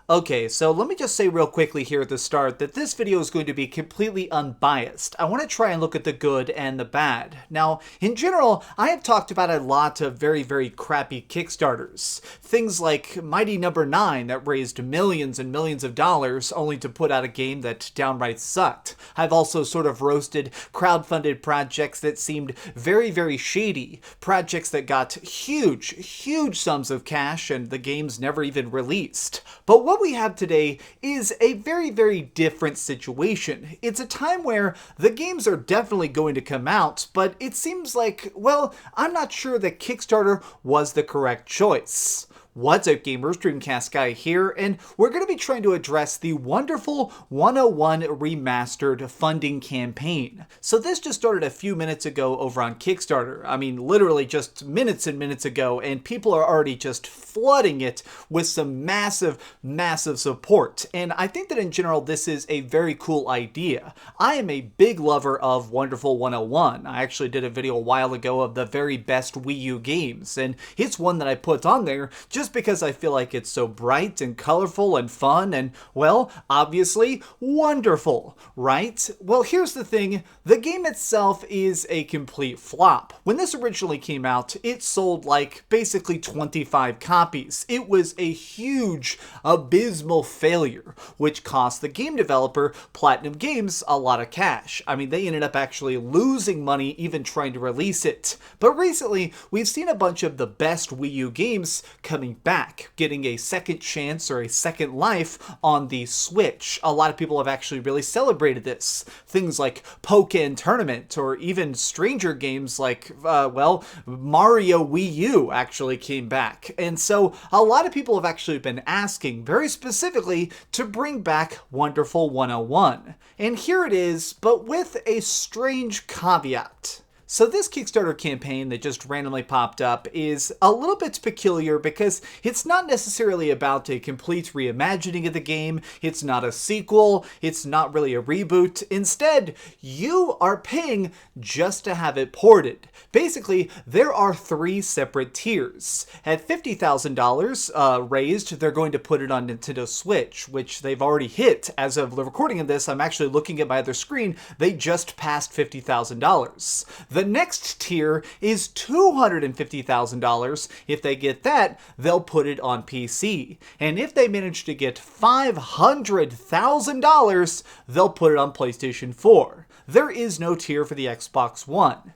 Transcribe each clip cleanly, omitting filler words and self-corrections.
Okay, so let me just say real quickly here at the start that this video is going to be completely unbiased. I want to try and look at the good and the bad. Now, in general, I have talked about a lot of very, very crappy Kickstarters. Things like Mighty Number 9 that raised millions and millions of dollars only to put out a game that downright sucked. I've also sort of roasted crowdfunded projects that seemed very, very shady. Projects that got huge sums of cash and the games never even released. But what we have today is a very, very different situation. It's a time where the games are definitely going to come out, but it seems like, well, I'm not sure that Kickstarter was the correct choice. What's up, gamers? Dreamcastguy here, and we're going to be trying to address the wonderful 101 Remastered funding campaign. So this just started a few minutes ago over on Kickstarter. I mean, literally just minutes and minutes ago, and people are already just flooding it with some massive support. And I think that in general, this is a very cool idea. I am a big lover of Wonderful 101. I actually did a video a while ago of the very best Wii U games, and it's one that I put on there just because I feel like it's so bright and colorful and fun and, well, obviously wonderful, right? Well, here's the thing. The game itself is a complete flop. When this originally came out, it sold like basically 25 copies. It was a huge, abysmal failure, which cost the game developer, PlatinumGames, a lot of cash. I mean, they ended up actually losing money even trying to release it. But recently, we've seen a bunch of the best Wii U games coming back, getting a second chance or a second life on the Switch. A lot of people have actually really celebrated this. Things like Pokken Tournament, or even stranger games like, well, Mario Wii U actually came back. And so a lot of people have actually been asking very specifically to bring back Wonderful 101. And here it is, but with a strange caveat. So this Kickstarter campaign that just randomly popped up is a little bit peculiar because it's not necessarily about a complete reimagining of the game, it's not a sequel, it's not really a reboot. Instead, you are paying just to have it ported. Basically, there are 3 separate tiers. At $50,000 raised, they're going to put it on Nintendo Switch, which they've already hit. As of the recording of this, I'm actually looking at my other screen, they just passed $50,000. The next tier is $250,000. If they get that, they'll put it on PC. And if they manage to get $500,000, they'll put it on PlayStation 4. There is no tier for the Xbox One.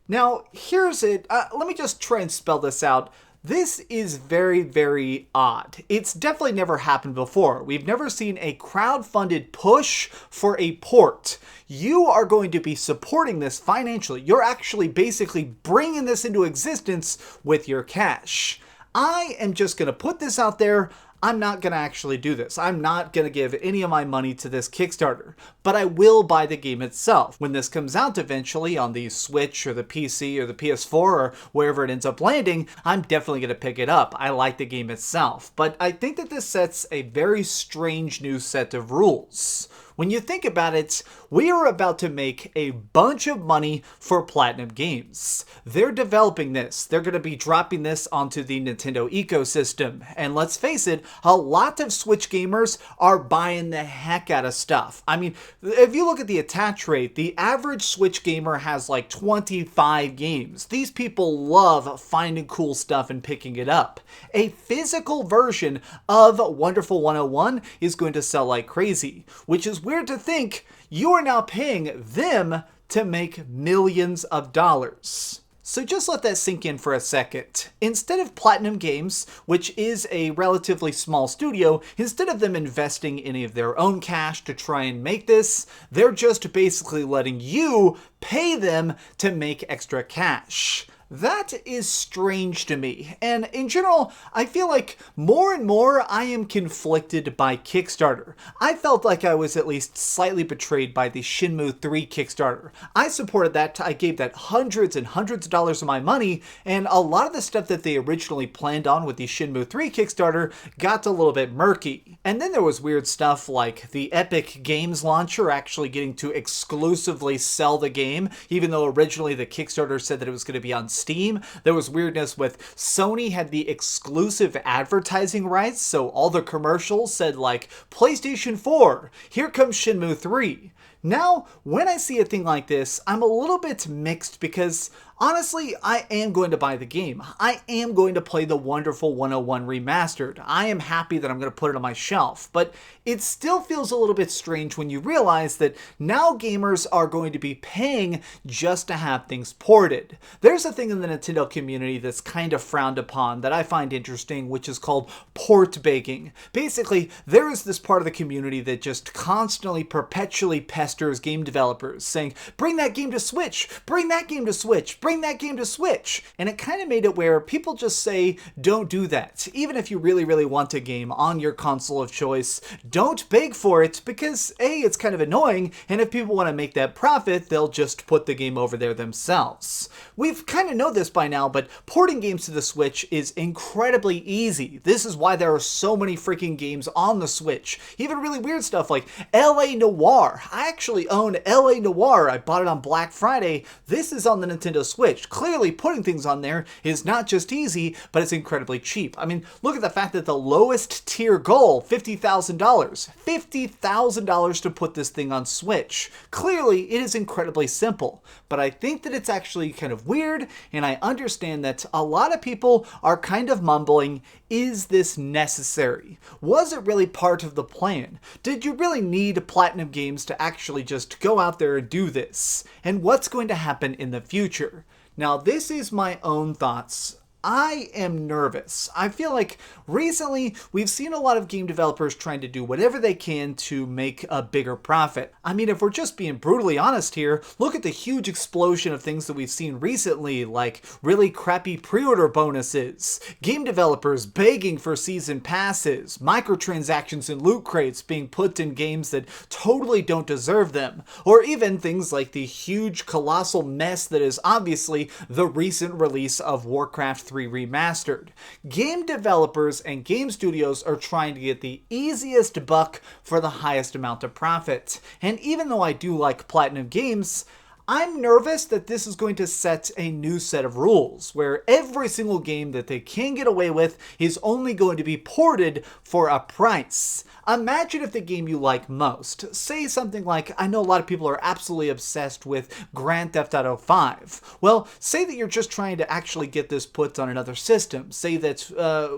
Now, here's it. Let me just try and spell this out. This is very, very odd. It's definitely never happened before. We've never seen a crowd-funded push for a port. You are going to be supporting this financially. You're actually basically bringing this into existence with your cash. I am just going to put this out there. I'm not going to actually do this. I'm not going to give any of my money to this Kickstarter, but I will buy the game itself. When this comes out eventually on the Switch or the PC or the PS4 or wherever it ends up landing, I'm definitely going to pick it up. I like the game itself, but I think that this sets a very strange new set of rules. When you think about it, we are about to make a bunch of money for PlatinumGames. They're developing this. They're going to be dropping this onto the Nintendo ecosystem. And let's face it, a lot of Switch gamers are buying the heck out of stuff. I mean, if you look at the attach rate, the average Switch gamer has like 25 games. These people love finding cool stuff and picking it up. A physical version of Wonderful 101 is going to sell like crazy, which is weird to think you are now paying them to make millions of dollars. So just let that sink in for a second. Instead of PlatinumGames, which is a relatively small studio, instead of them investing any of their own cash to try and make this, they're just basically letting you pay them to make extra cash. That is strange to me, and in general, I feel like more and more I am conflicted by Kickstarter. I felt like I was at least slightly betrayed by the Shenmue 3 Kickstarter. I supported that, I gave that hundreds and hundreds of dollars of my money, and a lot of the stuff that they originally planned on with the Shenmue 3 Kickstarter got a little bit murky. And then there was weird stuff like the Epic Games launcher actually getting to exclusively sell the game, even though originally the Kickstarter said that it was going to be on Steam. There was weirdness with Sony had the exclusive advertising rights, so all the commercials said like, PlayStation 4, here comes Shenmue 3. Now, when I see a thing like this, I'm a little bit mixed because honestly, I am going to buy the game. I am going to play the wonderful 101 Remastered. I am happy that I'm going to put it on my shelf, but it still feels a little bit strange when you realize that now gamers are going to be paying just to have things ported. There's a thing in the Nintendo community that's kind of frowned upon that I find interesting, which is called port begging. Basically, there is this part of the community that just constantly, perpetually pesters game developers, saying, bring that game to Switch, bring that game to Switch, bring that game to Switch. And it kind of made it where people just say, don't do that. Even if you really, really want a game on your console of choice, don't beg for it because A, it's kind of annoying, and if people want to make that profit, they'll just put the game over there themselves. We've kind of know this by now, but porting games to the Switch is incredibly easy. This is why there are so many freaking games on the Switch. Even really weird stuff like LA Noire. I actually own LA Noire. I bought it on Black Friday. This is on the Nintendo Switch. Clearly, putting things on there is not just easy, but it's incredibly cheap. I mean, look at the fact that the lowest tier goal, $50,000. $50,000 to put this thing on Switch. Clearly, it is incredibly simple, but I think that it's actually kind of weird, and I understand that a lot of people are kind of mumbling, is this necessary? Was it really part of the plan? Did you really need PlatinumGames to actually just go out there and do this? And what's going to happen in the future? Now, this is my own thoughts. I am nervous. I feel like recently we've seen a lot of game developers trying to do whatever they can to make a bigger profit. I mean, if we're just being brutally honest here, look at the huge explosion of things that we've seen recently, like really crappy pre-order bonuses, game developers begging for season passes, microtransactions and loot crates being put in games that totally don't deserve them, or even things like the huge colossal mess that is obviously the recent release of Warcraft 3 Remastered. Game developers and game studios are trying to get the easiest buck for the highest amount of profit. And even though I do like PlatinumGames, I'm nervous that this is going to set a new set of rules, where every single game that they can get away with is only going to be ported for a price. Imagine if the game you like most, say something like, I know a lot of people are absolutely obsessed with Grand Theft Auto 5. Well, say that you're just trying to actually get this put on another system. Say that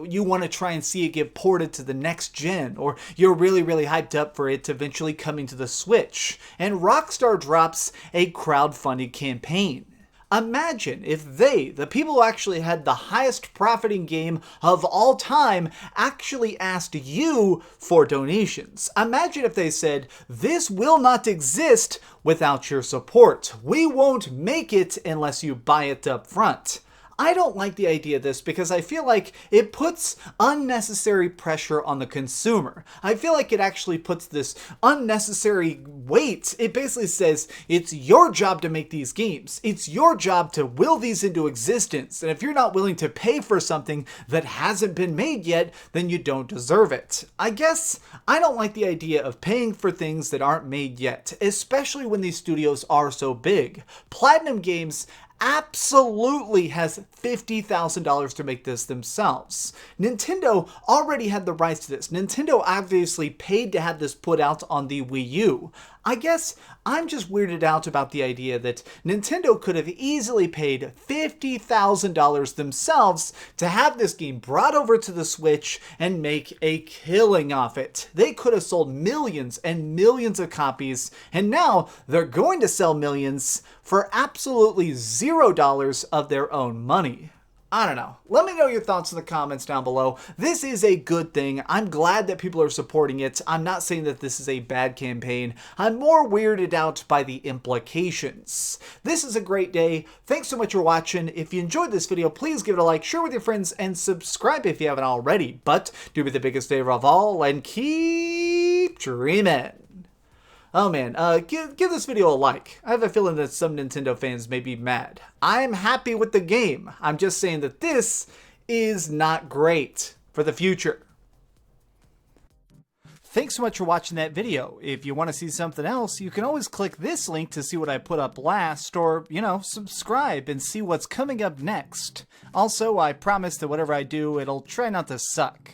you want to try and see it get ported to the next gen, or you're really, really hyped up for it eventually coming to the Switch. And Rockstar drops a crowdfunded campaign. Imagine if they, the people who actually had the highest profiting game of all time, actually asked you for donations. Imagine if they said, this will not exist without your support. We won't make it unless you buy it up front. I don't like the idea of this because I feel like it puts unnecessary pressure on the consumer. I feel like it actually puts this unnecessary weight. It basically says, it's your job to make these games. It's your job to will these into existence. And if you're not willing to pay for something that hasn't been made yet, then you don't deserve it. I guess I don't like the idea of paying for things that aren't made yet, especially when these studios are so big. PlatinumGames absolutely has $50,000 to make this themselves. Nintendo already had the rights to this. Nintendo obviously paid to have this put out on the Wii U. I guess I'm just weirded out about the idea that Nintendo could have easily paid $50,000 themselves to have this game brought over to the Switch and make a killing off it. They could have sold millions and millions of copies, and now they're going to sell millions for absolutely $0 of their own money. I don't know. Let me know your thoughts in the comments down below. This is a good thing. I'm glad that people are supporting it. I'm not saying that this is a bad campaign. I'm more weirded out by the implications. This is a great day. Thanks so much for watching. If you enjoyed this video, please give it a like, share with your friends, and subscribe if you haven't already. But do me the biggest favor of all and keep dreaming. Oh man, give this video a like. I have a feeling that some Nintendo fans may be mad. I'm happy with the game. I'm just saying that this is not great for the future. Thanks so much for watching that video. If you want to see something else, you can always click this link to see what I put up last, or, subscribe and see what's coming up next. Also, I promise that whatever I do, it'll try not to suck.